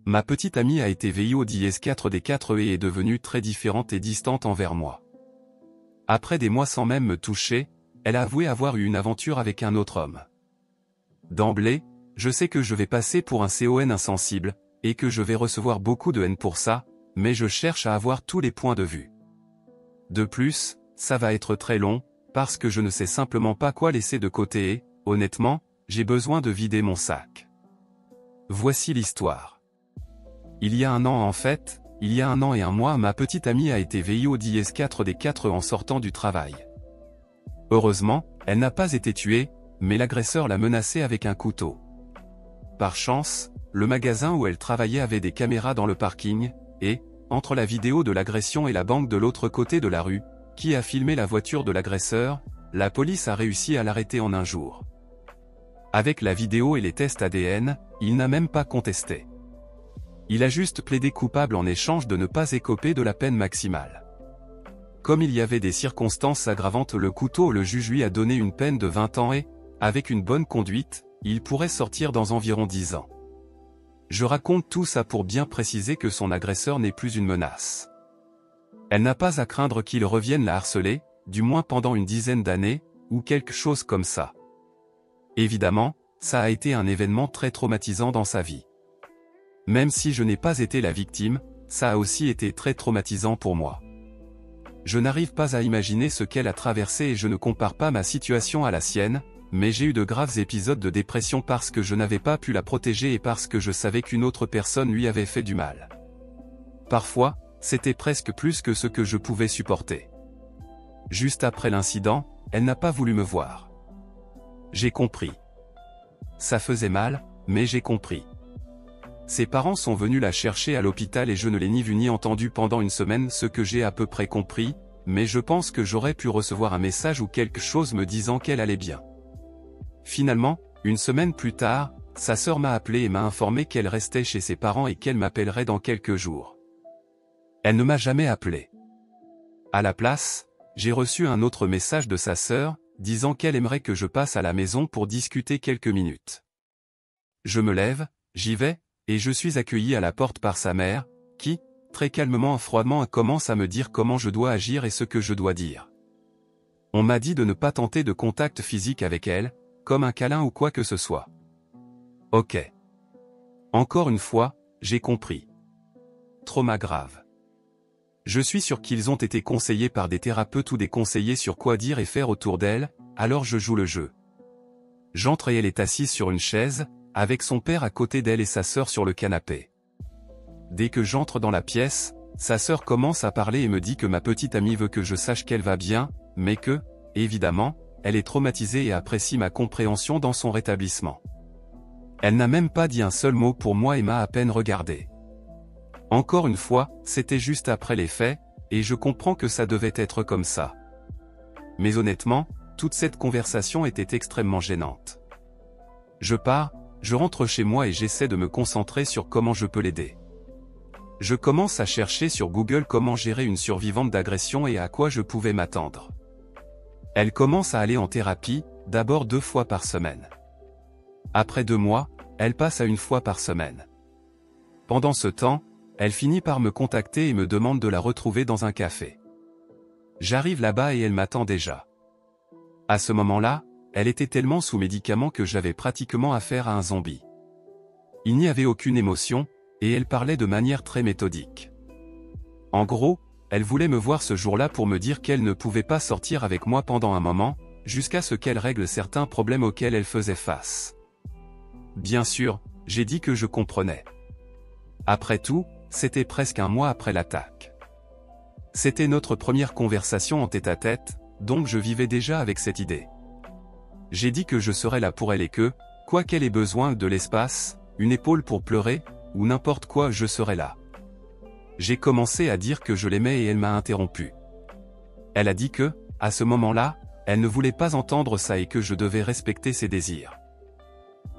Ma petite amie a été VIO d'IS4D4 et est devenue très différente et distante envers moi. Après des mois sans même me toucher, elle a avoué avoir eu une aventure avec un autre homme. D'emblée, je sais que je vais passer pour un CON insensible, et que je vais recevoir beaucoup de haine pour ça, mais je cherche à avoir tous les points de vue. De plus, ça va être très long, parce que je ne sais simplement pas quoi laisser de côté et, honnêtement, j'ai besoin de vider mon sac. Voici l'histoire. Il y a un an il y a un an et un mois, ma petite amie a été VIO d'IS4D4 en sortant du travail. Heureusement, elle n'a pas été tuée, mais l'agresseur l'a menacée avec un couteau. Par chance, le magasin où elle travaillait avait des caméras dans le parking, et, entre la vidéo de l'agression et la banque de l'autre côté de la rue, qui a filmé la voiture de l'agresseur, la police a réussi à l'arrêter en un jour. Avec la vidéo et les tests ADN, il n'a même pas contesté. Il a juste plaidé coupable en échange de ne pas écoper de la peine maximale. Comme il y avait des circonstances aggravantes, le couteau, le juge lui a donné une peine de 20 ans et, avec une bonne conduite, il pourrait sortir dans environ 10 ans. Je raconte tout ça pour bien préciser que son agresseur n'est plus une menace. Elle n'a pas à craindre qu'il revienne la harceler, du moins pendant une dizaine d'années, ou quelque chose comme ça. Évidemment, ça a été un événement très traumatisant dans sa vie. Même si je n'ai pas été la victime, ça a aussi été très traumatisant pour moi. Je n'arrive pas à imaginer ce qu'elle a traversé et je ne compare pas ma situation à la sienne, mais j'ai eu de graves épisodes de dépression parce que je n'avais pas pu la protéger et parce que je savais qu'une autre personne lui avait fait du mal. Parfois, c'était presque plus que ce que je pouvais supporter. Juste après l'incident, elle n'a pas voulu me voir. J'ai compris. Ça faisait mal, mais j'ai compris. Ses parents sont venus la chercher à l'hôpital et je ne l'ai ni vue ni entendue pendant une semaine, ce que j'ai à peu près compris, mais je pense que j'aurais pu recevoir un message ou quelque chose me disant qu'elle allait bien. Finalement, une semaine plus tard, sa sœur m'a appelé et m'a informé qu'elle restait chez ses parents et qu'elle m'appellerait dans quelques jours. Elle ne m'a jamais appelé. À la place, j'ai reçu un autre message de sa sœur, disant qu'elle aimerait que je passe à la maison pour discuter quelques minutes. Je me lève, j'y vais, et je suis accueilli à la porte par sa mère, qui, très calmement et froidement, commence à me dire comment je dois agir et ce que je dois dire. On m'a dit de ne pas tenter de contact physique avec elle, comme un câlin ou quoi que ce soit. Ok. Encore une fois, j'ai compris. Trauma grave. Je suis sûr qu'ils ont été conseillés par des thérapeutes ou des conseillers sur quoi dire et faire autour d'elle, alors je joue le jeu. J'entre et elle est assise sur une chaise, avec son père à côté d'elle et sa sœur sur le canapé. Dès que j'entre dans la pièce, sa sœur commence à parler et me dit que ma petite amie veut que je sache qu'elle va bien, mais que, évidemment, elle est traumatisée et apprécie ma compréhension dans son rétablissement. Elle n'a même pas dit un seul mot pour moi et m'a à peine regardé. Encore une fois, c'était juste après les faits, et je comprends que ça devait être comme ça. Mais honnêtement, toute cette conversation était extrêmement gênante. Je pars, je rentre chez moi et j'essaie de me concentrer sur comment je peux l'aider. Je commence à chercher sur Google comment gérer une survivante d'agression et à quoi je pouvais m'attendre. Elle commence à aller en thérapie, d'abord 2 fois par semaine. Après 2 mois, elle passe à 1 fois par semaine. Pendant ce temps, elle finit par me contacter et me demande de la retrouver dans un café. J'arrive là-bas et elle m'attend déjà. À ce moment-là, elle était tellement sous médicaments que j'avais pratiquement affaire à un zombie. Il n'y avait aucune émotion, et elle parlait de manière très méthodique. En gros, elle voulait me voir ce jour-là pour me dire qu'elle ne pouvait pas sortir avec moi pendant un moment, jusqu'à ce qu'elle règle certains problèmes auxquels elle faisait face. Bien sûr, j'ai dit que je comprenais. Après tout, c'était presque 1 mois après l'attaque. C'était notre première conversation en tête-à-tête, donc je vivais déjà avec cette idée. J'ai dit que je serais là pour elle et que, quoi qu'elle ait besoin de l'espace, une épaule pour pleurer, ou n'importe quoi, je serais là. J'ai commencé à dire que je l'aimais et elle m'a interrompu. Elle a dit que, à ce moment-là, elle ne voulait pas entendre ça et que je devais respecter ses désirs.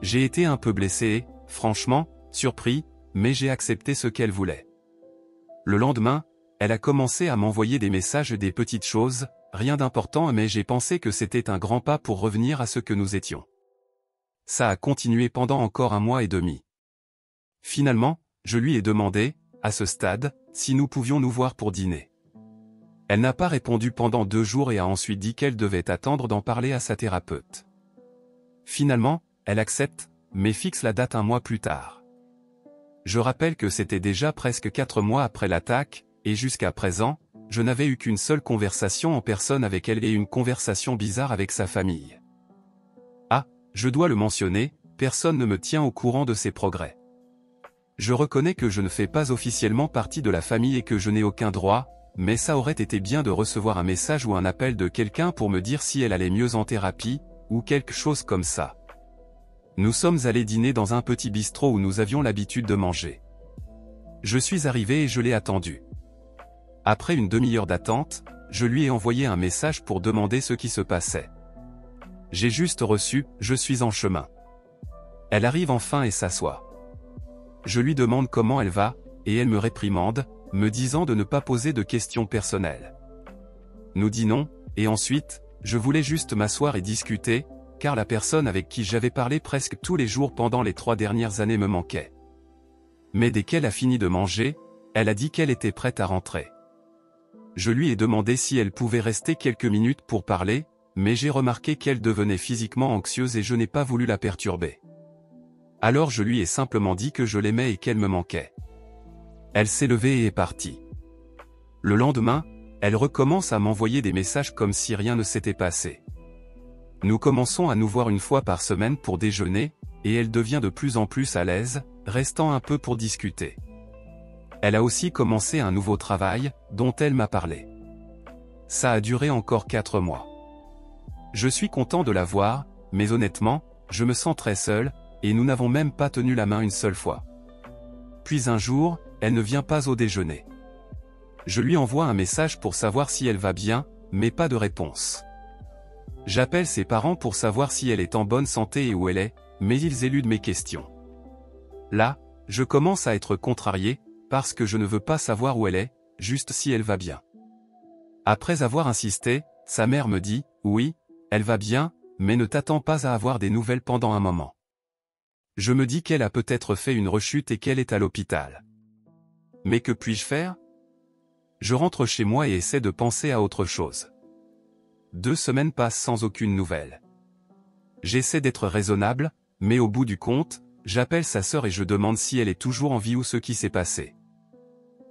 J'ai été un peu blessé et, franchement, surpris, mais j'ai accepté ce qu'elle voulait. Le lendemain, elle a commencé à m'envoyer des messages et des petites choses, rien d'important, mais j'ai pensé que c'était un grand pas pour revenir à ce que nous étions. Ça a continué pendant encore 1 mois et demi. Finalement, je lui ai demandé, à ce stade, si nous pouvions nous voir pour dîner. Elle n'a pas répondu pendant 2 jours et a ensuite dit qu'elle devait attendre d'en parler à sa thérapeute. Finalement, elle accepte, mais fixe la date un mois plus tard. Je rappelle que c'était déjà presque 4 mois après l'attaque, et jusqu'à présent, je n'avais eu qu'une seule conversation en personne avec elle et une conversation bizarre avec sa famille. Ah, je dois le mentionner, personne ne me tient au courant de ses progrès. Je reconnais que je ne fais pas officiellement partie de la famille et que je n'ai aucun droit, mais ça aurait été bien de recevoir un message ou un appel de quelqu'un pour me dire si elle allait mieux en thérapie, ou quelque chose comme ça. Nous sommes allés dîner dans un petit bistrot où nous avions l'habitude de manger. Je suis arrivé et je l'ai attendu. Après une demi-heure d'attente, je lui ai envoyé un message pour demander ce qui se passait. J'ai juste reçu « Je suis en chemin ». Elle arrive enfin et s'assoit. Je lui demande comment elle va, et elle me réprimande, me disant de ne pas poser de questions personnelles. Nous dînons, et ensuite, je voulais juste m'asseoir et discuter, car la personne avec qui j'avais parlé presque tous les jours pendant les 3 dernières années me manquait. Mais dès qu'elle a fini de manger, elle a dit qu'elle était prête à rentrer. Je lui ai demandé si elle pouvait rester quelques minutes pour parler, mais j'ai remarqué qu'elle devenait physiquement anxieuse et je n'ai pas voulu la perturber. Alors je lui ai simplement dit que je l'aimais et qu'elle me manquait. Elle s'est levée et est partie. Le lendemain, elle recommence à m'envoyer des messages comme si rien ne s'était passé. Nous commençons à nous voir une fois par semaine pour déjeuner, et elle devient de plus en plus à l'aise, restant un peu pour discuter. Elle a aussi commencé un nouveau travail, dont elle m'a parlé. Ça a duré encore 4 mois. Je suis content de la voir, mais honnêtement, je me sens très seul, et nous n'avons même pas tenu la main une seule fois. Puis un jour, elle ne vient pas au déjeuner. Je lui envoie un message pour savoir si elle va bien, mais pas de réponse. J'appelle ses parents pour savoir si elle est en bonne santé et où elle est, mais ils éludent mes questions. Là, je commence à être contrarié, parce que je ne veux pas savoir où elle est, juste si elle va bien. Après avoir insisté, sa mère me dit, oui, elle va bien, mais ne t'attends pas à avoir des nouvelles pendant un moment. Je me dis qu'elle a peut-être fait une rechute et qu'elle est à l'hôpital. Mais que puis-je faire? Je rentre chez moi et essaie de penser à autre chose. 2 semaines passent sans aucune nouvelle. J'essaie d'être raisonnable, mais au bout du compte, j'appelle sa sœur et je demande si elle est toujours en vie ou ce qui s'est passé.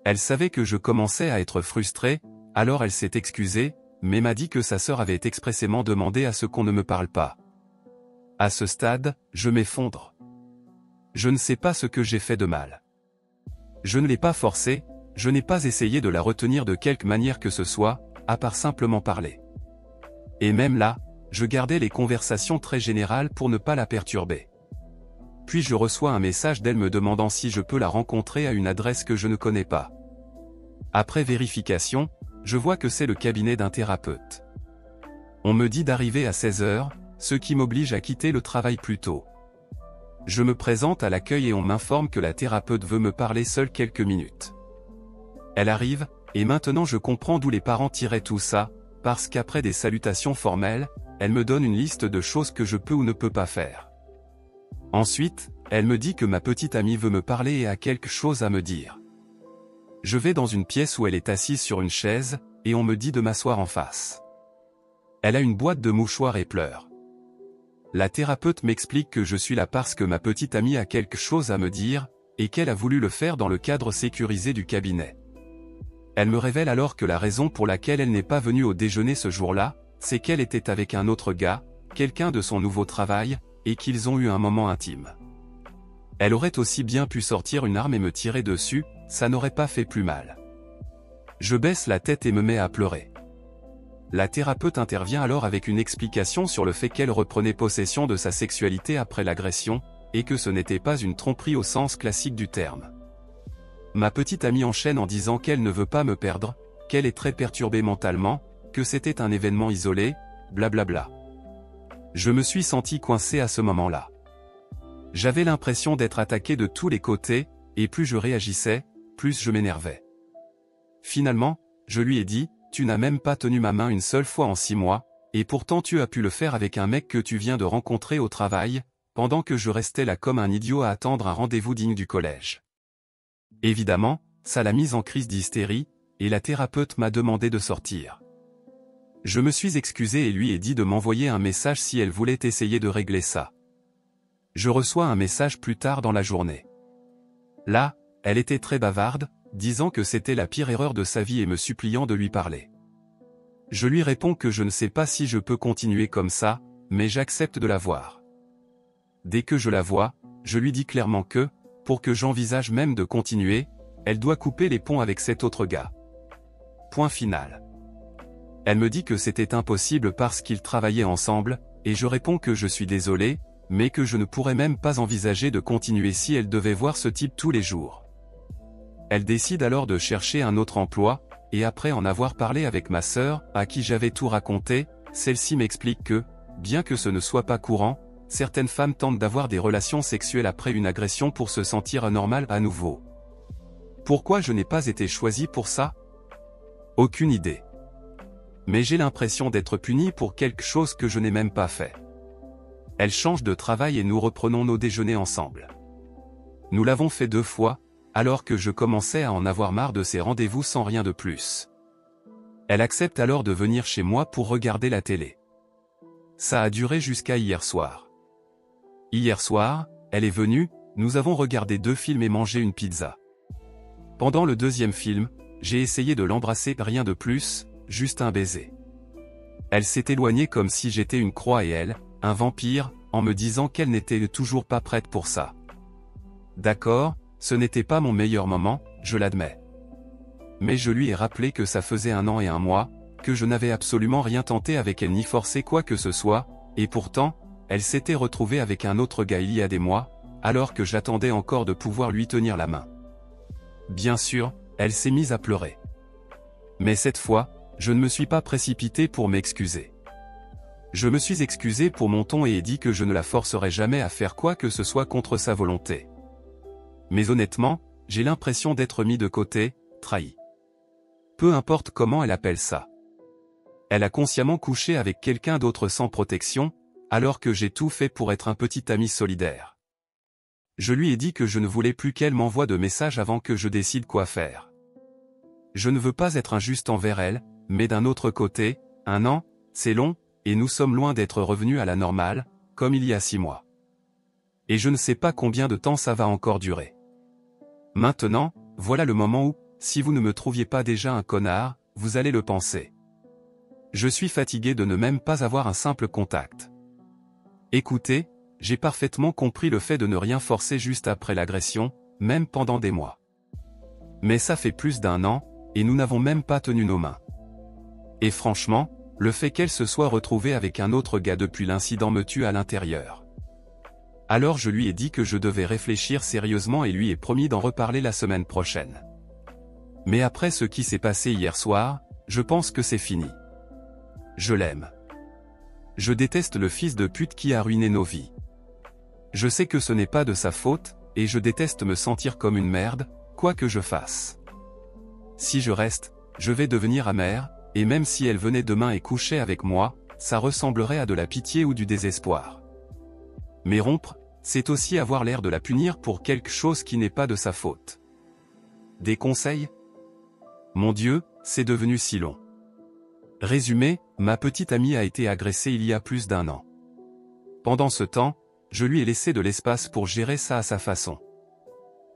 Elle savait que je commençais à être frustré, alors elle s'est excusée, mais m'a dit que sa sœur avait expressément demandé à ce qu'on ne me parle pas. À ce stade, je m'effondre. Je ne sais pas ce que j'ai fait de mal. Je ne l'ai pas forcée, je n'ai pas essayé de la retenir de quelque manière que ce soit, à part simplement parler. Et même là, je gardais les conversations très générales pour ne pas la perturber. Puis je reçois un message d'elle me demandant si je peux la rencontrer à une adresse que je ne connais pas. Après vérification, je vois que c'est le cabinet d'un thérapeute. On me dit d'arriver à 16 h, ce qui m'oblige à quitter le travail plus tôt. Je me présente à l'accueil et on m'informe que la thérapeute veut me parler seule quelques minutes. Elle arrive, et maintenant je comprends d'où les parents tiraient tout ça, parce qu'après des salutations formelles, elle me donne une liste de choses que je peux ou ne peux pas faire. Ensuite, elle me dit que ma petite amie veut me parler et a quelque chose à me dire. Je vais dans une pièce où elle est assise sur une chaise, et on me dit de m'asseoir en face. Elle a une boîte de mouchoirs et pleure. La thérapeute m'explique que je suis là parce que ma petite amie a quelque chose à me dire, et qu'elle a voulu le faire dans le cadre sécurisé du cabinet. Elle me révèle alors que la raison pour laquelle elle n'est pas venue au déjeuner ce jour-là, c'est qu'elle était avec un autre gars, quelqu'un de son nouveau travail, et qu'ils ont eu un moment intime. Elle aurait aussi bien pu sortir une arme et me tirer dessus, ça n'aurait pas fait plus mal. Je baisse la tête et me mets à pleurer. La thérapeute intervient alors avec une explication sur le fait qu'elle reprenait possession de sa sexualité après l'agression, et que ce n'était pas une tromperie au sens classique du terme. Ma petite amie enchaîne en disant qu'elle ne veut pas me perdre, qu'elle est très perturbée mentalement, que c'était un événement isolé, blablabla. Je me suis senti coincé à ce moment-là. J'avais l'impression d'être attaqué de tous les côtés, et plus je réagissais, plus je m'énervais. Finalement, je lui ai dit, tu n'as même pas tenu ma main une seule fois en 6 mois, et pourtant tu as pu le faire avec un mec que tu viens de rencontrer au travail, pendant que je restais là comme un idiot à attendre un rendez-vous digne du collège. Évidemment, ça l'a mise en crise d'hystérie, et la thérapeute m'a demandé de sortir. Je me suis excusé et lui ai dit de m'envoyer un message si elle voulait essayer de régler ça. Je reçois un message plus tard dans la journée. Là, elle était très bavarde, disant que c'était la pire erreur de sa vie et me suppliant de lui parler. Je lui réponds que je ne sais pas si je peux continuer comme ça, mais j'accepte de la voir. Dès que je la vois, je lui dis clairement que, pour que j'envisage même de continuer, elle doit couper les ponts avec cet autre gars. Point final. Elle me dit que c'était impossible parce qu'ils travaillaient ensemble, et je réponds que je suis désolé, mais que je ne pourrais même pas envisager de continuer si elle devait voir ce type tous les jours. Elle décide alors de chercher un autre emploi, et après en avoir parlé avec ma sœur, à qui j'avais tout raconté, celle-ci m'explique que, bien que ce ne soit pas courant, certaines femmes tentent d'avoir des relations sexuelles après une agression pour se sentir anormales à nouveau. Pourquoi je n'ai pas été choisie pour ça? Aucune idée. Mais j'ai l'impression d'être punie pour quelque chose que je n'ai même pas fait. Elle change de travail et nous reprenons nos déjeuners ensemble. Nous l'avons fait 2 fois, alors que je commençais à en avoir marre de ces rendez-vous sans rien de plus. Elle accepte alors de venir chez moi pour regarder la télé. Ça a duré jusqu'à hier soir. Hier soir, elle est venue, nous avons regardé 2 films et mangé une pizza. Pendant le 2e film, j'ai essayé de l'embrasser, rien de plus, juste un baiser. Elle s'est éloignée comme si j'étais une croix et elle, un vampire, en me disant qu'elle n'était toujours pas prête pour ça. D'accord, ce n'était pas mon meilleur moment, je l'admets. Mais je lui ai rappelé que ça faisait 1 an et 1 mois, que je n'avais absolument rien tenté avec elle ni forcé quoi que ce soit, et pourtant, elle s'était retrouvée avec un autre gars il y a des mois, alors que j'attendais encore de pouvoir lui tenir la main. Bien sûr, elle s'est mise à pleurer. Mais cette fois, je ne me suis pas précipité pour m'excuser. Je me suis excusé pour mon ton et ai dit que je ne la forcerai jamais à faire quoi que ce soit contre sa volonté. Mais honnêtement, j'ai l'impression d'être mis de côté, trahi. Peu importe comment elle appelle ça. Elle a consciemment couché avec quelqu'un d'autre sans protection, alors que j'ai tout fait pour être un petit ami solidaire. Je lui ai dit que je ne voulais plus qu'elle m'envoie de messages avant que je décide quoi faire. Je ne veux pas être injuste envers elle, mais d'un autre côté, 1 an, c'est long, et nous sommes loin d'être revenus à la normale, comme il y a 6 mois. Et je ne sais pas combien de temps ça va encore durer. Maintenant, voilà le moment où, si vous ne me trouviez pas déjà un connard, vous allez le penser. Je suis fatigué de ne même pas avoir un simple contact. Écoutez, j'ai parfaitement compris le fait de ne rien forcer juste après l'agression, même pendant des mois. Mais ça fait plus d'1 an, et nous n'avons même pas tenu nos mains. Et franchement, le fait qu'elle se soit retrouvée avec un autre gars depuis l'incident me tue à l'intérieur. Alors je lui ai dit que je devais réfléchir sérieusement et lui ai promis d'en reparler la semaine prochaine. Mais après ce qui s'est passé hier soir, je pense que c'est fini. Je l'aime. Je déteste le fils de pute qui a ruiné nos vies. Je sais que ce n'est pas de sa faute, et je déteste me sentir comme une merde, quoi que je fasse. Si je reste, je vais devenir amère, et même si elle venait demain et couchait avec moi, ça ressemblerait à de la pitié ou du désespoir. Mais rompre, c'est aussi avoir l'air de la punir pour quelque chose qui n'est pas de sa faute. Des conseils? Mon Dieu, c'est devenu si long. Résumé, ma petite amie a été agressée il y a plus d'1 an. Pendant ce temps, je lui ai laissé de l'espace pour gérer ça à sa façon.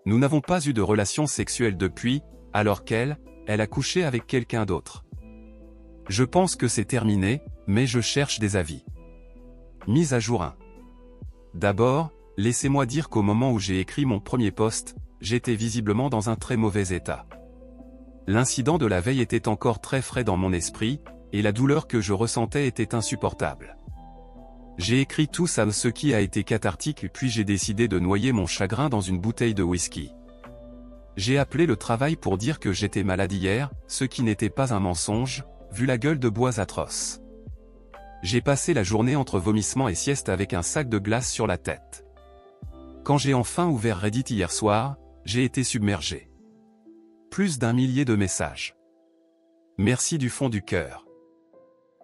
Nous n'avons pas eu de relation sexuelle depuis, alors qu'elle a couché avec quelqu'un d'autre. Je pense que c'est terminé, mais je cherche des avis. Mise à jour 1. D'abord, laissez-moi dire qu'au moment où j'ai écrit mon premier post, j'étais visiblement dans un très mauvais état. L'incident de la veille était encore très frais dans mon esprit, et la douleur que je ressentais était insupportable. J'ai écrit tout ça, ce qui a été cathartique, puis j'ai décidé de noyer mon chagrin dans une bouteille de whisky. J'ai appelé le travail pour dire que j'étais malade hier, ce qui n'était pas un mensonge, vu la gueule de bois atroce. J'ai passé la journée entre vomissements et sieste avec un sac de glace sur la tête. Quand j'ai enfin ouvert Reddit hier soir, j'ai été submergé. Plus d'1 millier de messages. Merci du fond du cœur.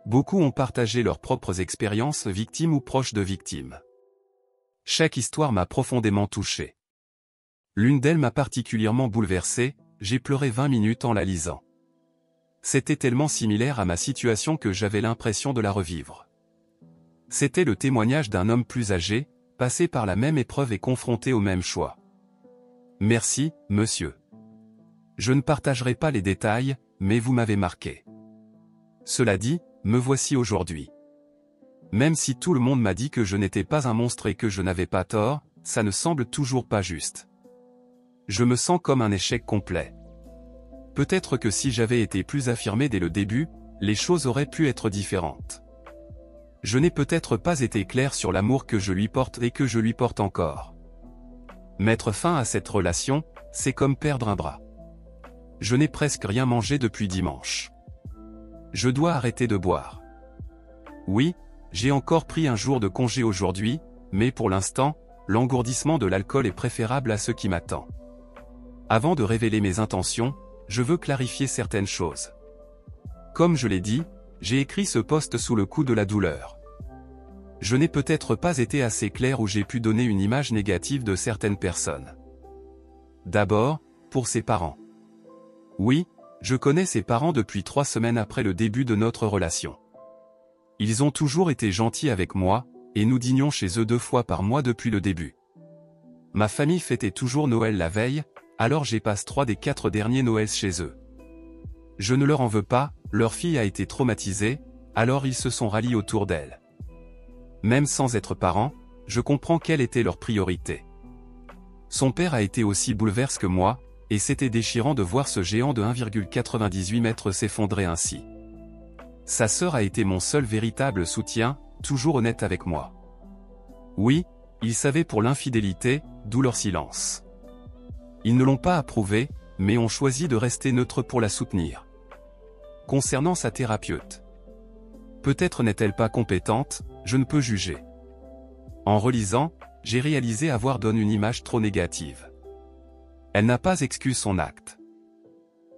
Beaucoup ont partagé leurs propres expériences, victimes ou proches de victimes. Chaque histoire m'a profondément touché. L'une d'elles m'a particulièrement bouleversé, j'ai pleuré 20 minutes en la lisant. C'était tellement similaire à ma situation que j'avais l'impression de la revivre. C'était le témoignage d'un homme plus âgé, passé par la même épreuve et confronté au même choix. Merci, monsieur. Je ne partagerai pas les détails, mais vous m'avez marqué. Cela dit, me voici aujourd'hui. Même si tout le monde m'a dit que je n'étais pas un monstre et que je n'avais pas tort, ça ne semble toujours pas juste. Je me sens comme un échec complet. Peut-être que si j'avais été plus affirmé dès le début, les choses auraient pu être différentes. Je n'ai peut-être pas été clair sur l'amour que je lui porte et que je lui porte encore. Mettre fin à cette relation, c'est comme perdre un bras. Je n'ai presque rien mangé depuis dimanche. Je dois arrêter de boire. Oui, j'ai encore pris un jour de congé aujourd'hui, mais pour l'instant, l'engourdissement de l'alcool est préférable à ce qui m'attend. Avant de révéler mes intentions, je veux clarifier certaines choses. Comme je l'ai dit, j'ai écrit ce post sous le coup de la douleur. Je n'ai peut-être pas été assez clair ou j'ai pu donner une image négative de certaines personnes. D'abord, pour ses parents. Oui, je connais ses parents depuis 3 semaines après le début de notre relation. Ils ont toujours été gentils avec moi, et nous dînions chez eux 2 fois par mois depuis le début. Ma famille fêtait toujours Noël la veille, alors j'y passe 3 des 4 derniers Noëls chez eux. Je ne leur en veux pas, leur fille a été traumatisée, alors ils se sont ralliés autour d'elle. Même sans être parents, je comprends quelle était leur priorité. Son père a été aussi bouleversé que moi, et c'était déchirant de voir ce géant de 1,98 m s'effondrer ainsi. Sa sœur a été mon seul véritable soutien, toujours honnête avec moi. Oui, ils savaient pour l'infidélité, d'où leur silence. Ils ne l'ont pas approuvé, mais ont choisi de rester neutre pour la soutenir. Concernant sa thérapeute. Peut-être n'est-elle pas compétente, je ne peux juger. En relisant, j'ai réalisé avoir donné une image trop négative. Elle n'a pas excusé son acte.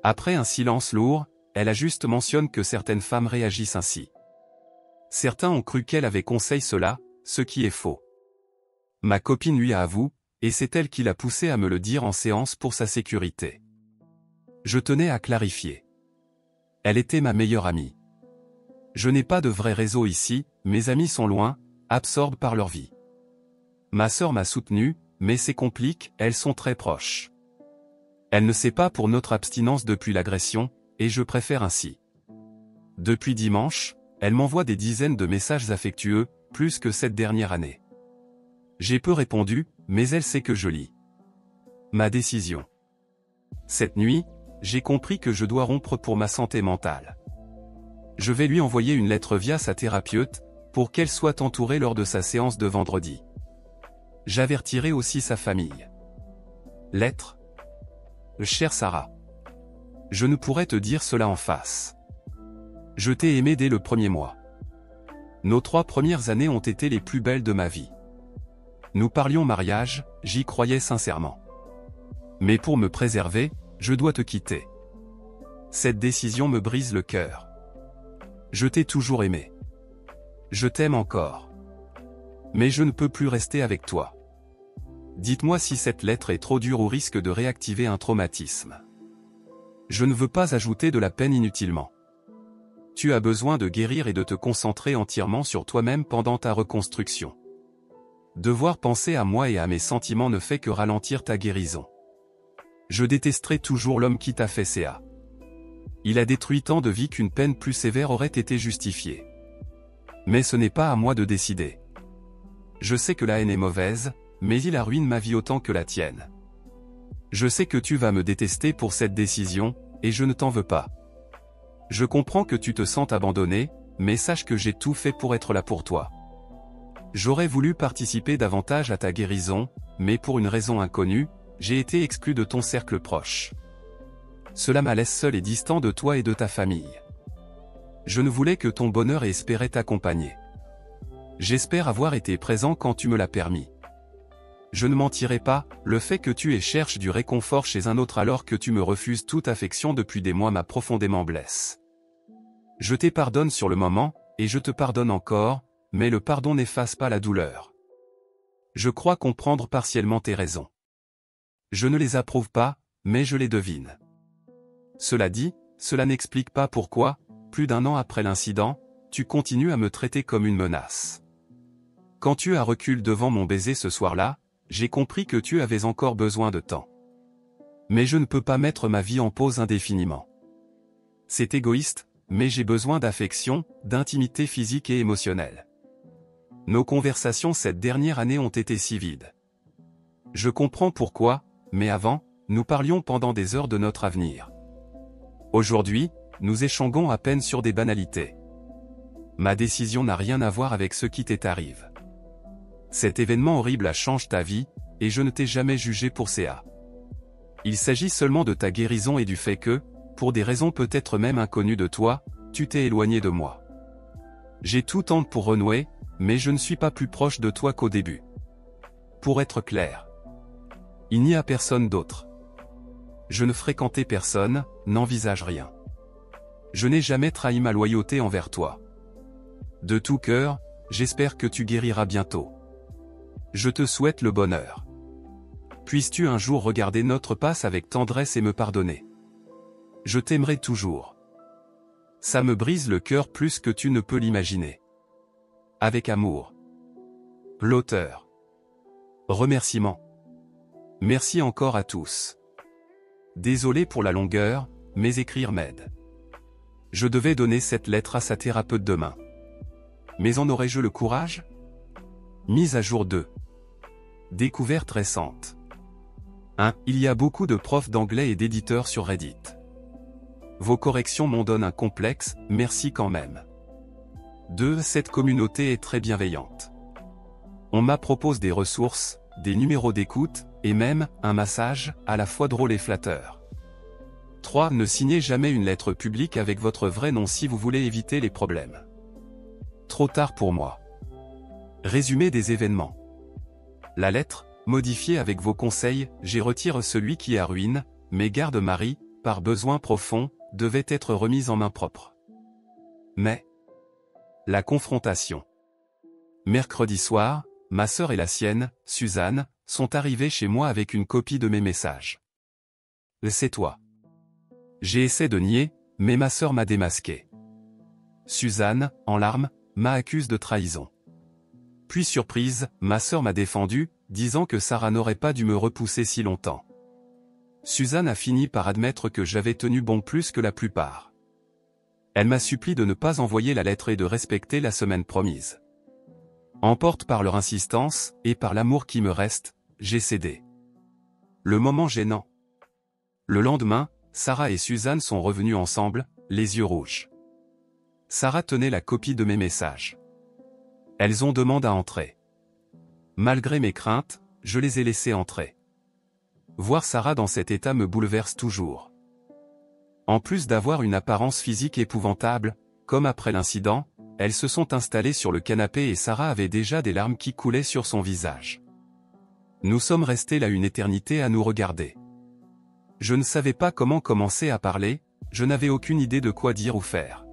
Après un silence lourd, elle a juste mentionné que certaines femmes réagissent ainsi. Certains ont cru qu'elle avait conseillé cela, ce qui est faux. Ma copine lui a avoué, et c'est elle qui l'a poussé à me le dire en séance pour sa sécurité. Je tenais à clarifier. Elle était ma meilleure amie. Je n'ai pas de vrai réseau ici, mes amis sont loin, absorbés par leur vie. Ma sœur m'a soutenu, mais c'est compliqué, elles sont très proches. Elle ne sait pas pour notre abstinence depuis l'agression, et je préfère ainsi. Depuis dimanche, elle m'envoie des dizaines de messages affectueux, plus que cette dernière année. J'ai peu répondu, mais elle sait que je lis. Ma décision. Cette nuit, j'ai compris que je dois rompre pour ma santé mentale. Je vais lui envoyer une lettre via sa thérapeute, pour qu'elle soit entourée lors de sa séance de vendredi. J'avertirai aussi sa famille. Lettre. Chère Sarah. Je ne pourrais te dire cela en face. Je t'ai aimé dès le premier mois. Nos 3 premières années ont été les plus belles de ma vie. Nous parlions mariage, j'y croyais sincèrement. Mais pour me préserver, je dois te quitter. Cette décision me brise le cœur. Je t'ai toujours aimé. Je t'aime encore. Mais je ne peux plus rester avec toi. Dites-moi si cette lettre est trop dure ou risque de réactiver un traumatisme. Je ne veux pas ajouter de la peine inutilement. Tu as besoin de guérir et de te concentrer entièrement sur toi-même pendant ta reconstruction. Devoir penser à moi et à mes sentiments ne fait que ralentir ta guérison. Je détesterai toujours l'homme qui t'a fait CA. Il a détruit tant de vies qu'une peine plus sévère aurait été justifiée. Mais ce n'est pas à moi de décider. Je sais que la haine est mauvaise, mais il ruine ma vie autant que la tienne. Je sais que tu vas me détester pour cette décision, et je ne t'en veux pas. Je comprends que tu te sentes abandonné, mais sache que j'ai tout fait pour être là pour toi. J'aurais voulu participer davantage à ta guérison, mais pour une raison inconnue, j'ai été exclu de ton cercle proche. Cela m'a laissé seul et distant de toi et de ta famille. Je ne voulais que ton bonheur et espérais t'accompagner. J'espère avoir été présent quand tu me l'as permis. Je ne mentirai pas, le fait que tu cherches du réconfort chez un autre alors que tu me refuses toute affection depuis des mois m'a profondément blessé. Je t'ai pardonne sur le moment, et je te pardonne encore, mais le pardon n'efface pas la douleur. Je crois comprendre partiellement tes raisons. Je ne les approuve pas, mais je les devine. Cela dit, cela n'explique pas pourquoi, plus d'1 an après l'incident, tu continues à me traiter comme une menace. Quand tu as recul devant mon baiser ce soir-là, j'ai compris que tu avais encore besoin de temps. Mais je ne peux pas mettre ma vie en pause indéfiniment. C'est égoïste, mais j'ai besoin d'affection, d'intimité physique et émotionnelle. Nos conversations cette dernière année ont été si vides. Je comprends pourquoi, mais avant, nous parlions pendant des heures de notre avenir. Aujourd'hui, nous échangeons à peine sur des banalités. Ma décision n'a rien à voir avec ce qui t'arrive. Cet événement horrible change ta vie, et je ne t'ai jamais jugé pour ça. Il s'agit seulement de ta guérison et du fait que, pour des raisons peut-être même inconnues de toi, tu t'es éloigné de moi. J'ai tout tenté pour renouer, mais je ne suis pas plus proche de toi qu'au début. Pour être clair, il n'y a personne d'autre. Je ne fréquentais personne, n'envisage rien. Je n'ai jamais trahi ma loyauté envers toi. De tout cœur, j'espère que tu guériras bientôt. Je te souhaite le bonheur. Puisses-tu un jour regarder notre passe avec tendresse et me pardonner. Je t'aimerai toujours. Ça me brise le cœur plus que tu ne peux l'imaginer. Avec amour. L'auteur. Remerciements. Merci encore à tous. Désolé pour la longueur, mais écrire m'aide. Je devais donner cette lettre à sa thérapeute demain. Mais en aurais-je le courage? Mise à jour 2. Découverte récente. 1. Il y a beaucoup de profs d'anglais et d'éditeurs sur Reddit. Vos corrections m'en donnent un complexe, merci quand même. 2. Cette communauté est très bienveillante. On m'a proposé des ressources, des numéros d'écoute, et même, un massage, à la fois drôle et flatteur. 3. Ne signez jamais une lettre publique avec votre vrai nom si vous voulez éviter les problèmes. Trop tard pour moi. Résumé des événements. La lettre, modifiée avec vos conseils, j'ai retiré celui qui est à ruine, mais garde Marie, par besoin profond, devait être remise en main propre. Mais la confrontation. Mercredi soir, ma sœur et la sienne, Suzanne, sont arrivées chez moi avec une copie de mes messages. C'est toi. J'ai essayé de nier, mais ma sœur m'a démasqué. Suzanne, en larmes, m'accuse de trahison. Puis surprise, ma sœur m'a défendu, disant que Sarah n'aurait pas dû me repousser si longtemps. Suzanne a fini par admettre que j'avais tenu bon plus que la plupart. Elle m'a supplié de ne pas envoyer la lettre et de respecter la semaine promise. Emporte par leur insistance, et par l'amour qui me reste, j'ai cédé. Le moment gênant. Le lendemain, Sarah et Suzanne sont revenues ensemble, les yeux rouges. Sarah tenait la copie de mes messages. Elles ont demandé à entrer. Malgré mes craintes, je les ai laissées entrer. Voir Sarah dans cet état me bouleverse toujours. En plus d'avoir une apparence physique épouvantable, comme après l'incident, elles se sont installées sur le canapé et Sarah avait déjà des larmes qui coulaient sur son visage. Nous sommes restés là une éternité à nous regarder. Je ne savais pas comment commencer à parler, je n'avais aucune idée de quoi dire ou faire.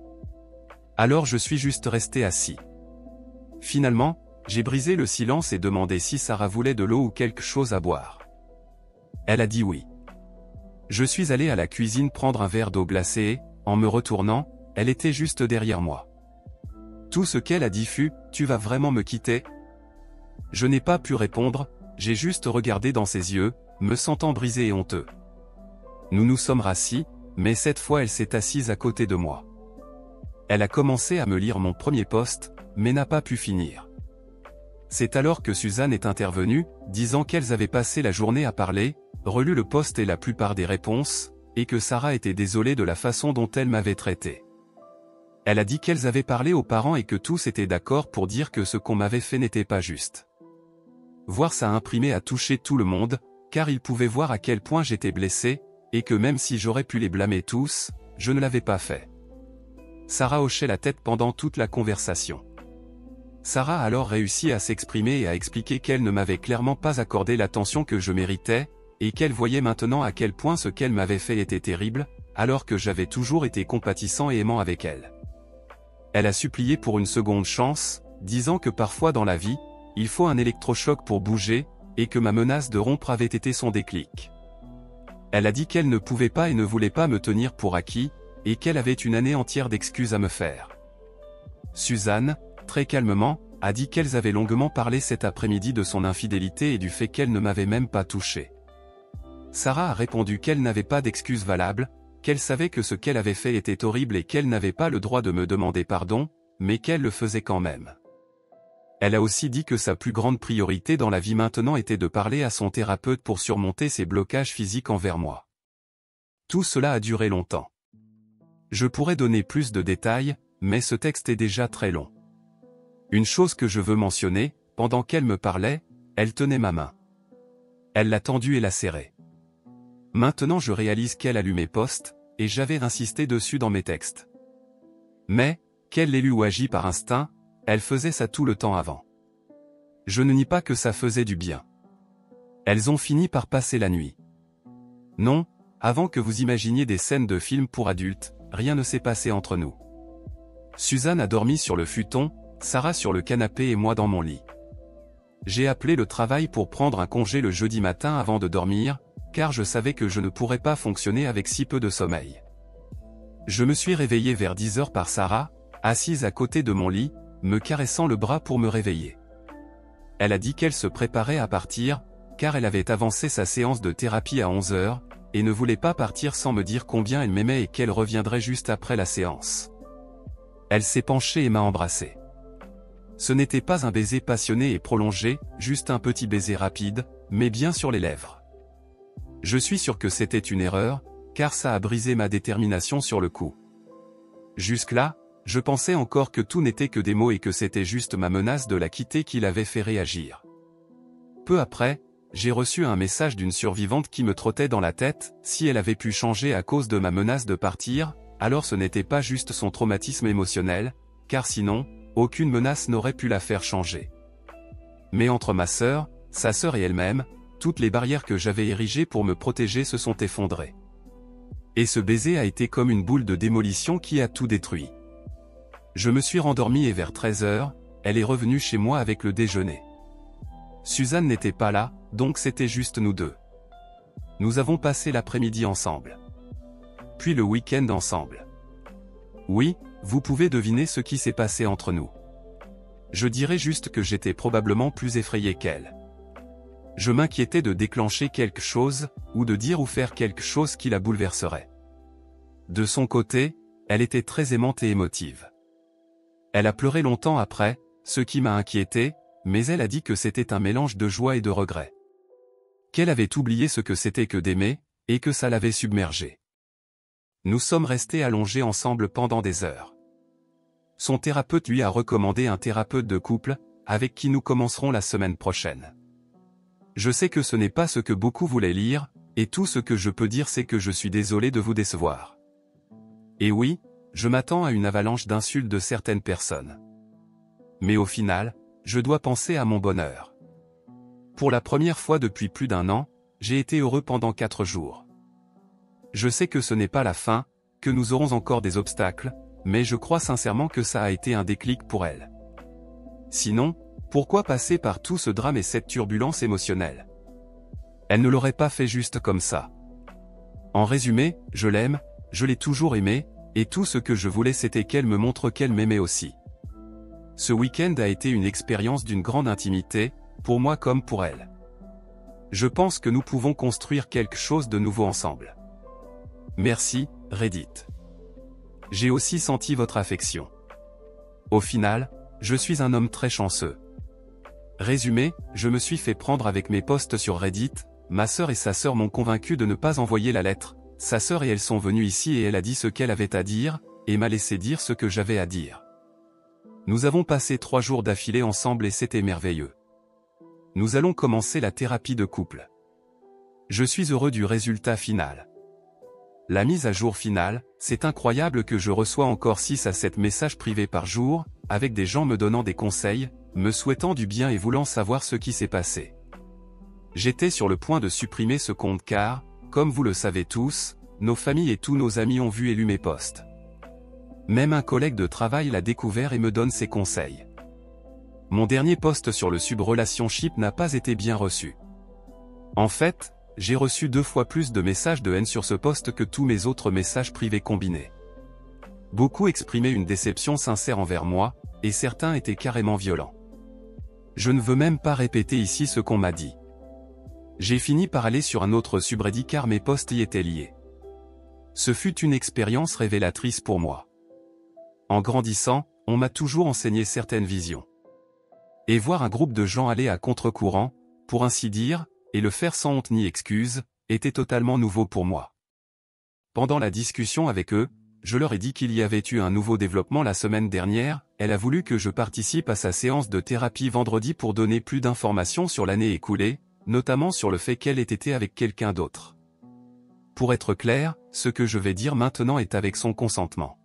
Alors je suis juste resté assis. Finalement, j'ai brisé le silence et demandé si Sarah voulait de l'eau ou quelque chose à boire. Elle a dit oui. Je suis allé à la cuisine prendre un verre d'eau glacée et, en me retournant, elle était juste derrière moi. Tout ce qu'elle a dit fut « Tu vas vraiment me quitter ?» Je n'ai pas pu répondre, j'ai juste regardé dans ses yeux, me sentant brisé et honteux. Nous nous sommes rassis, mais cette fois elle s'est assise à côté de moi. Elle a commencé à me lire mon premier post, mais n'a pas pu finir. C'est alors que Suzanne est intervenue, disant qu'elles avaient passé la journée à parler, relu le post et la plupart des réponses, et que Sarah était désolée de la façon dont elle m'avait traité. Elle a dit qu'elles avaient parlé aux parents et que tous étaient d'accord pour dire que ce qu'on m'avait fait n'était pas juste. Voir ça imprimé a touché tout le monde, car ils pouvaient voir à quel point j'étais blessé, et que même si j'aurais pu les blâmer tous, je ne l'avais pas fait. Sarah hochait la tête pendant toute la conversation. Sarah a alors réussi à s'exprimer et à expliquer qu'elle ne m'avait clairement pas accordé l'attention que je méritais, et qu'elle voyait maintenant à quel point ce qu'elle m'avait fait était terrible, alors que j'avais toujours été compatissant et aimant avec elle. Elle a supplié pour une seconde chance, disant que parfois dans la vie, il faut un électrochoc pour bouger, et que ma menace de rompre avait été son déclic. Elle a dit qu'elle ne pouvait pas et ne voulait pas me tenir pour acquis, et qu'elle avait une année entière d'excuses à me faire. Suzanne, très calmement, a dit qu'elles avaient longuement parlé cet après-midi de son infidélité et du fait qu'elle ne m'avait même pas touché. Sarah a répondu qu'elle n'avait pas d'excuses valables, qu'elle savait que ce qu'elle avait fait était horrible et qu'elle n'avait pas le droit de me demander pardon, mais qu'elle le faisait quand même. Elle a aussi dit que sa plus grande priorité dans la vie maintenant était de parler à son thérapeute pour surmonter ses blocages physiques envers moi. Tout cela a duré longtemps. Je pourrais donner plus de détails, mais ce texte est déjà très long. Une chose que je veux mentionner, pendant qu'elle me parlait, elle tenait ma main. Elle l'a tendue et l'a serrée. Maintenant je réalise qu'elle a lu mes posts, et j'avais insisté dessus dans mes textes. Mais, qu'elle l'ait lu ou agi par instinct, elle faisait ça tout le temps avant. Je ne nie pas que ça faisait du bien. Elles ont fini par passer la nuit. Non, avant que vous imaginiez des scènes de films pour adultes, rien ne s'est passé entre nous. Suzanne a dormi sur le futon, Sarah sur le canapé et moi dans mon lit. J'ai appelé le travail pour prendre un congé le jeudi matin avant de dormir, car je savais que je ne pourrais pas fonctionner avec si peu de sommeil. Je me suis réveillé vers 10 heures par Sarah, assise à côté de mon lit, me caressant le bras pour me réveiller. Elle a dit qu'elle se préparait à partir, car elle avait avancé sa séance de thérapie à 11 heures, et ne voulait pas partir sans me dire combien elle m'aimait et qu'elle reviendrait juste après la séance. Elle s'est penchée et m'a embrassé. Ce n'était pas un baiser passionné et prolongé, juste un petit baiser rapide, mais bien sur les lèvres. Je suis sûr que c'était une erreur, car ça a brisé ma détermination sur le coup. Jusque-là, je pensais encore que tout n'était que des mots et que c'était juste ma menace de la quitter qui l'avait fait réagir. Peu après, j'ai reçu un message d'une survivante qui me trottait dans la tête, si elle avait pu changer à cause de ma menace de partir, alors ce n'était pas juste son traumatisme émotionnel, car sinon, aucune menace n'aurait pu la faire changer. Mais entre ma sœur, sa sœur et elle-même, toutes les barrières que j'avais érigées pour me protéger se sont effondrées. Et ce baiser a été comme une boule de démolition qui a tout détruit. Je me suis rendormi et vers 13 heures, elle est revenue chez moi avec le déjeuner. Suzanne n'était pas là, donc c'était juste nous deux. Nous avons passé l'après-midi ensemble. Puis le week-end ensemble. Oui, vous pouvez deviner ce qui s'est passé entre nous. Je dirais juste que j'étais probablement plus effrayé qu'elle. Je m'inquiétais de déclencher quelque chose, ou de dire ou faire quelque chose qui la bouleverserait. De son côté, elle était très aimante et émotive. Elle a pleuré longtemps après, ce qui m'a inquiété, mais elle a dit que c'était un mélange de joie et de regret. Qu'elle avait oublié ce que c'était que d'aimer, et que ça l'avait submergée. Nous sommes restés allongés ensemble pendant des heures. Son thérapeute lui a recommandé un thérapeute de couple, avec qui nous commencerons la semaine prochaine. Je sais que ce n'est pas ce que beaucoup voulaient lire, et tout ce que je peux dire c'est que je suis désolé de vous décevoir. Et oui, je m'attends à une avalanche d'insultes de certaines personnes. Mais au final, je dois penser à mon bonheur. Pour la première fois depuis plus d'1 an, j'ai été heureux pendant 4 jours. Je sais que ce n'est pas la fin, que nous aurons encore des obstacles, mais je crois sincèrement que ça a été un déclic pour elle. Sinon, pourquoi passer par tout ce drame et cette turbulence émotionnelle? Elle ne l'aurait pas fait juste comme ça. En résumé, je l'aime, je l'ai toujours aimée, et tout ce que je voulais c'était qu'elle me montre qu'elle m'aimait aussi. Ce week-end a été une expérience d'une grande intimité, pour moi comme pour elle. Je pense que nous pouvons construire quelque chose de nouveau ensemble. Merci, Reddit. J'ai aussi senti votre affection. Au final, je suis un homme très chanceux. Résumé, je me suis fait prendre avec mes posts sur Reddit, ma sœur et sa sœur m'ont convaincu de ne pas envoyer la lettre, sa sœur et elle sont venues ici et elle a dit ce qu'elle avait à dire, et m'a laissé dire ce que j'avais à dire. Nous avons passé 3 jours d'affilée ensemble et c'était merveilleux. Nous allons commencer la thérapie de couple. Je suis heureux du résultat final. La mise à jour finale, c'est incroyable que je reçois encore 6 à 7 messages privés par jour, avec des gens me donnant des conseils, me souhaitant du bien et voulant savoir ce qui s'est passé. J'étais sur le point de supprimer ce compte car, comme vous le savez tous, nos familles et tous nos amis ont vu et lu mes posts. Même un collègue de travail l'a découvert et me donne ses conseils. Mon dernier post sur le sub relationship n'a pas été bien reçu. En fait, j'ai reçu 2 fois plus de messages de haine sur ce post que tous mes autres messages privés combinés. Beaucoup exprimaient une déception sincère envers moi, et certains étaient carrément violents. Je ne veux même pas répéter ici ce qu'on m'a dit. J'ai fini par aller sur un autre subreddit car mes posts y étaient liés. Ce fut une expérience révélatrice pour moi. En grandissant, on m'a toujours enseigné certaines visions. Et voir un groupe de gens aller à contre-courant, pour ainsi dire, et le faire sans honte ni excuse, était totalement nouveau pour moi. Pendant la discussion avec eux, je leur ai dit qu'il y avait eu un nouveau développement la semaine dernière, elle a voulu que je participe à sa séance de thérapie vendredi pour donner plus d'informations sur l'année écoulée, notamment sur le fait qu'elle ait été avec quelqu'un d'autre. Pour être clair, ce que je vais dire maintenant est avec son consentement.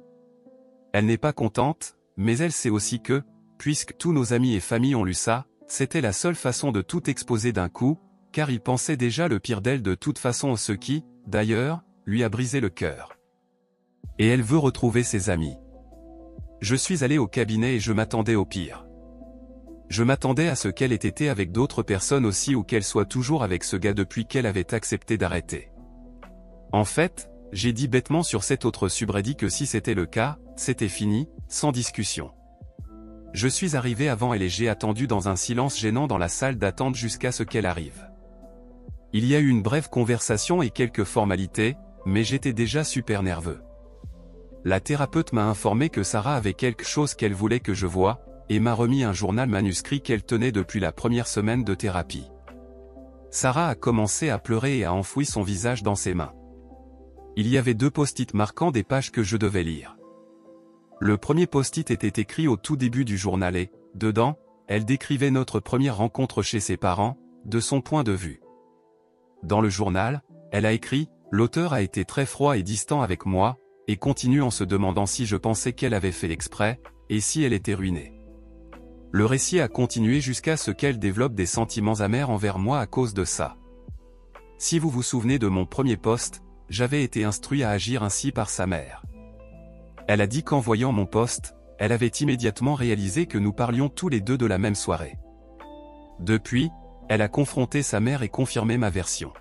Elle n'est pas contente, mais elle sait aussi que, puisque tous nos amis et familles ont lu ça, c'était la seule façon de tout exposer d'un coup, car ils pensaient déjà le pire d'elle de toute façon, ce qui, d'ailleurs, lui a brisé le cœur. Et elle veut retrouver ses amis. Je suis allé au cabinet et je m'attendais au pire. Je m'attendais à ce qu'elle ait été avec d'autres personnes aussi ou qu'elle soit toujours avec ce gars depuis qu'elle avait accepté d'arrêter. En fait, j'ai dit bêtement sur cet autre subreddit que si c'était le cas, c'était fini, sans discussion. Je suis arrivé avant elle et j'ai attendu dans un silence gênant dans la salle d'attente jusqu'à ce qu'elle arrive. Il y a eu une brève conversation et quelques formalités, mais j'étais déjà super nerveux. La thérapeute m'a informé que Sarah avait quelque chose qu'elle voulait que je voie, et m'a remis un journal manuscrit qu'elle tenait depuis la première semaine de thérapie. Sarah a commencé à pleurer et a enfoui son visage dans ses mains. Il y avait 2 post-it marquant des pages que je devais lire. Le premier post-it était écrit au tout début du journal et, dedans, elle décrivait notre première rencontre chez ses parents, de son point de vue. Dans le journal, elle a écrit « L'auteur a été très froid et distant avec moi », et continue en se demandant si je pensais qu'elle avait fait exprès, et si elle était ruinée. Le récit a continué jusqu'à ce qu'elle développe des sentiments amers envers moi à cause de ça. Si vous vous souvenez de mon premier post, j'avais été instruit à agir ainsi par sa mère. Elle a dit qu'en voyant mon post, elle avait immédiatement réalisé que nous parlions tous les deux de la même soirée. Depuis, elle a confronté sa mère et confirmé ma version.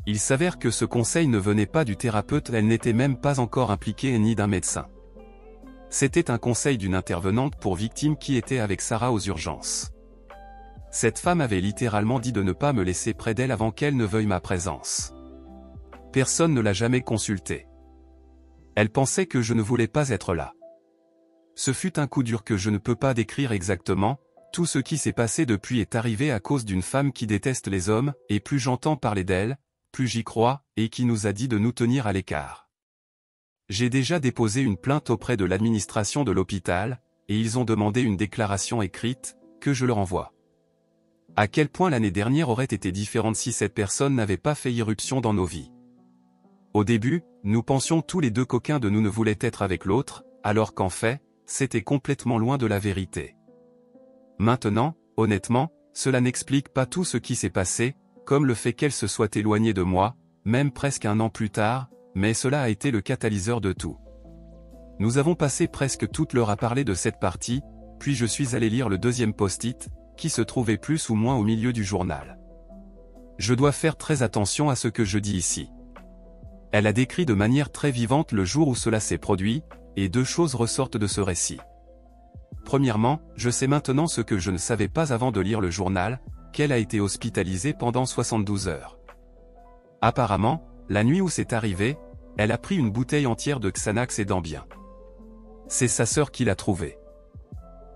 Il s'avère que ce conseil ne venait pas du thérapeute, elle n'était même pas encore impliquée ni d'un médecin. C'était un conseil d'une intervenante pour victimes qui était avec Sarah aux urgences. Cette femme avait littéralement dit de ne pas me laisser près d'elle avant qu'elle ne veuille ma présence. Personne ne l'a jamais consultée. Elle pensait que je ne voulais pas être là. Ce fut un coup dur que je ne peux pas décrire exactement. Tout ce qui s'est passé depuis est arrivé à cause d'une femme qui déteste les hommes, et plus j'entends parler d'elle, plus j'y crois, et qui nous a dit de nous tenir à l'écart. J'ai déjà déposé une plainte auprès de l'administration de l'hôpital, et ils ont demandé une déclaration écrite, que je leur envoie. À quel point l'année dernière aurait été différente si cette personne n'avait pas fait irruption dans nos vies. Au début, nous pensions tous les 2 qu'aucun de nous ne voulait être avec l'autre, alors qu'en fait, c'était complètement loin de la vérité. Maintenant, honnêtement, cela n'explique pas tout ce qui s'est passé, comme le fait qu'elle se soit éloignée de moi, même presque 1 an plus tard, mais cela a été le catalyseur de tout. Nous avons passé presque toute l'heure à parler de cette partie, puis je suis allé lire le deuxième post-it, qui se trouvait plus ou moins au milieu du journal. Je dois faire très attention à ce que je dis ici. Elle a décrit de manière très vivante le jour où cela s'est produit, et 2 choses ressortent de ce récit. Premièrement, je sais maintenant ce que je ne savais pas avant de lire le journal, qu'elle a été hospitalisée pendant 72 heures. Apparemment, la nuit où c'est arrivé, elle a pris une bouteille entière de Xanax et d'Ambien. C'est sa sœur qui l'a trouvée.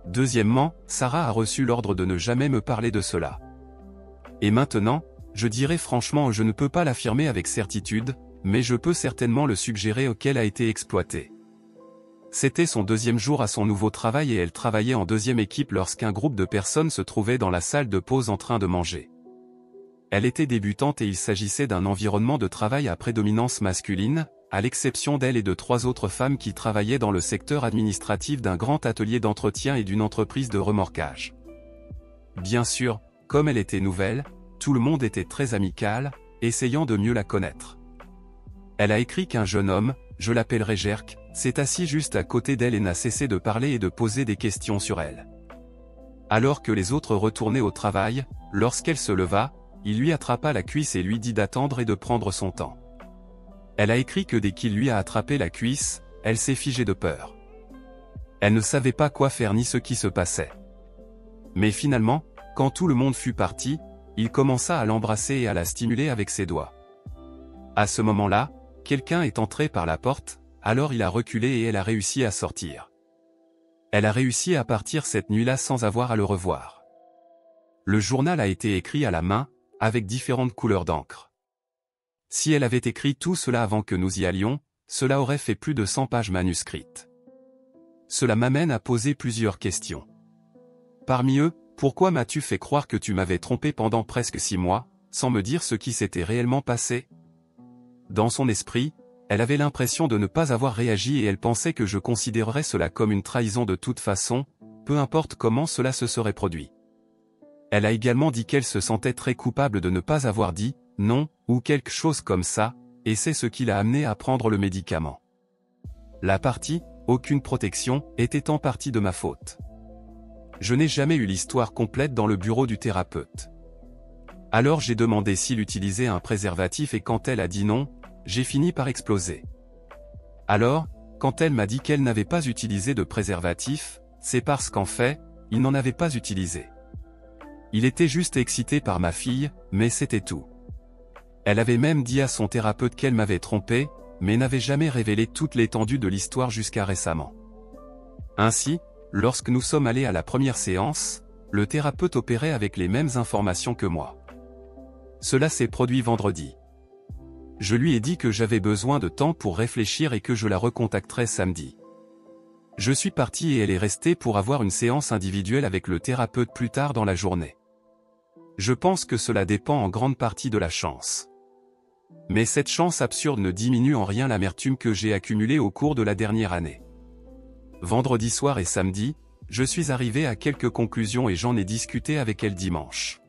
Deuxièmement, Sarah a reçu l'ordre de ne jamais me parler de cela. Et maintenant, je dirais franchement, je ne peux pas l'affirmer avec certitude, mais je peux certainement le suggérer qu'elle a été exploitée. C'était son 2e jour à son nouveau travail et elle travaillait en 2e équipe lorsqu'un groupe de personnes se trouvait dans la salle de pause en train de manger. Elle était débutante et il s'agissait d'un environnement de travail à prédominance masculine, à l'exception d'elle et de 3 autres femmes qui travaillaient dans le secteur administratif d'un grand atelier d'entretien et d'une entreprise de remorquage. Bien sûr, comme elle était nouvelle, tout le monde était très amical, essayant de mieux la connaître. Elle a écrit qu'un jeune homme, je l'appellerai Jerk, s'est assis juste à côté d'elle et n'a cessé de parler et de poser des questions sur elle. Alors que les autres retournaient au travail, lorsqu'elle se leva, il lui attrapa la cuisse et lui dit d'attendre et de prendre son temps. Elle a écrit que dès qu'il lui a attrapé la cuisse, elle s'est figée de peur. Elle ne savait pas quoi faire ni ce qui se passait. Mais finalement, quand tout le monde fut parti, il commença à l'embrasser et à la stimuler avec ses doigts. À ce moment-là, quelqu'un est entré par la porte, alors il a reculé et elle a réussi à sortir. Elle a réussi à partir cette nuit-là sans avoir à le revoir. Le journal a été écrit à la main, avec différentes couleurs d'encre. Si elle avait écrit tout cela avant que nous y allions, cela aurait fait plus de 100 pages manuscrites. Cela m'amène à poser plusieurs questions. Parmi eux, pourquoi m'as-tu fait croire que tu m'avais trompé pendant presque 6 mois, sans me dire ce qui s'était réellement passé? Dans son esprit, elle avait l'impression de ne pas avoir réagi et elle pensait que je considérerais cela comme une trahison de toute façon, peu importe comment cela se serait produit. Elle a également dit qu'elle se sentait très coupable de ne pas avoir dit « non » ou quelque chose comme ça, et c'est ce qui l'a amené à prendre le médicament. La partie « aucune protection » était en partie de ma faute. Je n'ai jamais eu l'histoire complète dans le bureau du thérapeute. Alors j'ai demandé s'il utilisait un préservatif et quand elle a dit non, j'ai fini par exploser. Alors, quand elle m'a dit qu'elle n'avait pas utilisé de préservatif, c'est parce qu'en fait, il n'en avait pas utilisé. Il était juste excité par ma fille, mais c'était tout. Elle avait même dit à son thérapeute qu'elle m'avait trompé, mais n'avait jamais révélé toute l'étendue de l'histoire jusqu'à récemment. Ainsi, lorsque nous sommes allés à la première séance, le thérapeute opérait avec les mêmes informations que moi. Cela s'est produit vendredi. Je lui ai dit que j'avais besoin de temps pour réfléchir et que je la recontacterais samedi. Je suis parti et elle est restée pour avoir une séance individuelle avec le thérapeute plus tard dans la journée. Je pense que cela dépend en grande partie de la chance. Mais cette chance absurde ne diminue en rien l'amertume que j'ai accumulée au cours de la dernière année. Vendredi soir et samedi, je suis arrivé à quelques conclusions et j'en ai discuté avec elle dimanche.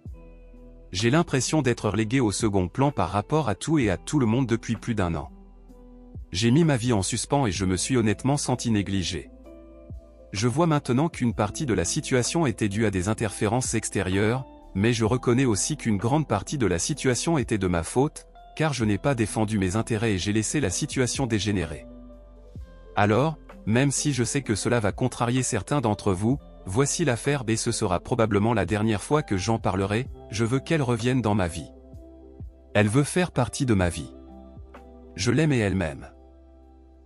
J'ai l'impression d'être relégué au second plan par rapport à tout et à tout le monde depuis plus d'1 an. J'ai mis ma vie en suspens et je me suis honnêtement senti négligé. Je vois maintenant qu'une partie de la situation était due à des interférences extérieures, mais je reconnais aussi qu'une grande partie de la situation était de ma faute, car je n'ai pas défendu mes intérêts et j'ai laissé la situation dégénérer. Alors, même si je sais que cela va contrarier certains d'entre vous, voici l'affaire et ce sera probablement la dernière fois que j'en parlerai, je veux qu'elle revienne dans ma vie. Elle veut faire partie de ma vie. Je l'aime et elle m'aime.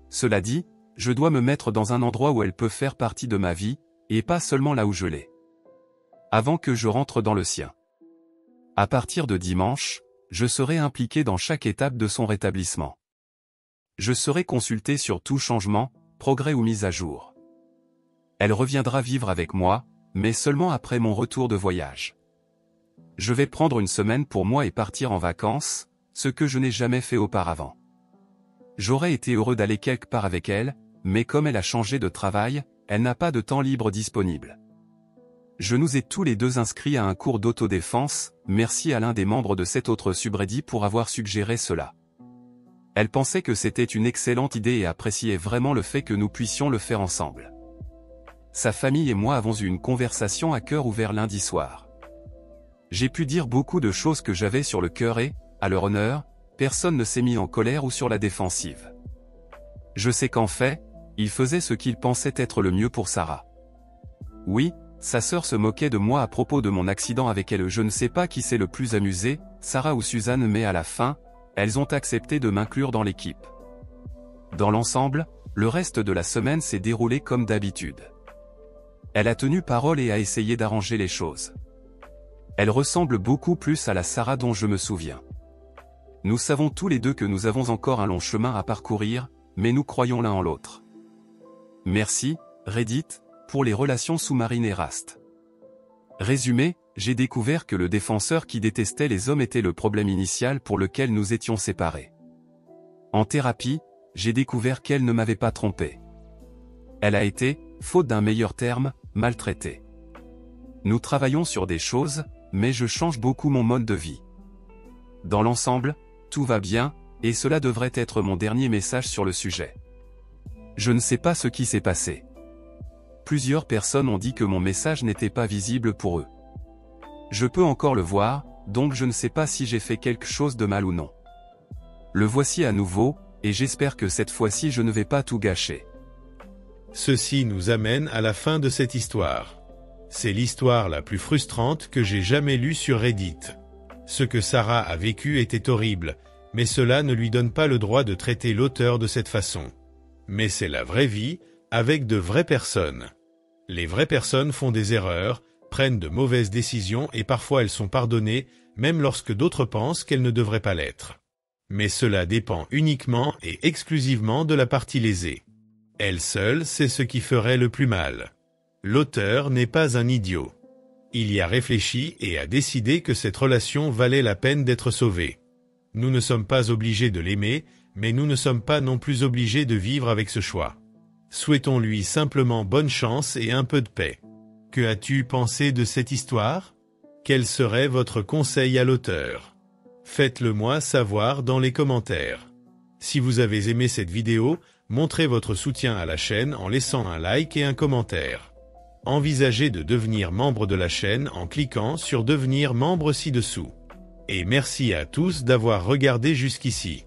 Cela dit, je dois me mettre dans un endroit où elle peut faire partie de ma vie, et pas seulement là où je l'ai. Avant que je rentre dans le sien. À partir de dimanche, je serai impliqué dans chaque étape de son rétablissement. Je serai consulté sur tout changement, progrès ou mise à jour. Elle reviendra vivre avec moi, mais seulement après mon retour de voyage. Je vais prendre une semaine pour moi et partir en vacances, ce que je n'ai jamais fait auparavant. J'aurais été heureux d'aller quelque part avec elle, mais comme elle a changé de travail, elle n'a pas de temps libre disponible. Je nous ai tous les deux inscrits à un cours d'autodéfense, merci à l'un des membres de cet autre subreddit pour avoir suggéré cela. Elle pensait que c'était une excellente idée et appréciait vraiment le fait que nous puissions le faire ensemble. Sa famille et moi avons eu une conversation à cœur ouvert lundi soir. J'ai pu dire beaucoup de choses que j'avais sur le cœur et, à leur honneur, personne ne s'est mis en colère ou sur la défensive. Je sais qu'en fait, il faisait ce qu'il pensait être le mieux pour Sarah. Oui, sa sœur se moquait de moi à propos de mon accident avec elle. Je ne sais pas qui s'est le plus amusé, Sarah ou Suzanne, mais à la fin, elles ont accepté de m'inclure dans l'équipe. Dans l'ensemble, le reste de la semaine s'est déroulé comme d'habitude. Elle a tenu parole et a essayé d'arranger les choses. Elle ressemble beaucoup plus à la Sarah dont je me souviens. Nous savons tous les deux que nous avons encore un long chemin à parcourir, mais nous croyons l'un en l'autre. Merci, Reddit, pour les relations sous-marines et Rast. Résumé, j'ai découvert que le défenseur qui détestait les hommes était le problème initial pour lequel nous étions séparés. En thérapie, j'ai découvert qu'elle ne m'avait pas trompé. Elle a été, faute d'un meilleur terme, maltraitée. Nous travaillons sur des choses, mais je change beaucoup mon mode de vie. Dans l'ensemble, tout va bien, et cela devrait être mon dernier message sur le sujet. Je ne sais pas ce qui s'est passé. Plusieurs personnes ont dit que mon message n'était pas visible pour eux. Je peux encore le voir, donc je ne sais pas si j'ai fait quelque chose de mal ou non. Le voici à nouveau, et j'espère que cette fois-ci je ne vais pas tout gâcher. Ceci nous amène à la fin de cette histoire. C'est l'histoire la plus frustrante que j'ai jamais lue sur Reddit. Ce que Sarah a vécu était horrible, mais cela ne lui donne pas le droit de traiter l'auteur de cette façon. Mais c'est la vraie vie, avec de vraies personnes. Les vraies personnes font des erreurs, prennent de mauvaises décisions et parfois elles sont pardonnées, même lorsque d'autres pensent qu'elles ne devraient pas l'être. Mais cela dépend uniquement et exclusivement de la partie lésée. Elle seule sait ce qui ferait le plus mal. L'auteur n'est pas un idiot. Il y a réfléchi et a décidé que cette relation valait la peine d'être sauvée. Nous ne sommes pas obligés de l'aimer, mais nous ne sommes pas non plus obligés de vivre avec ce choix. Souhaitons-lui simplement bonne chance et un peu de paix. Que as-tu pensé de cette histoire? Quel serait votre conseil à l'auteur? Faites-le moi savoir dans les commentaires. Si vous avez aimé cette vidéo, montrez votre soutien à la chaîne en laissant un like et un commentaire. Envisagez de devenir membre de la chaîne en cliquant sur devenir membre ci-dessous. Et merci à tous d'avoir regardé jusqu'ici.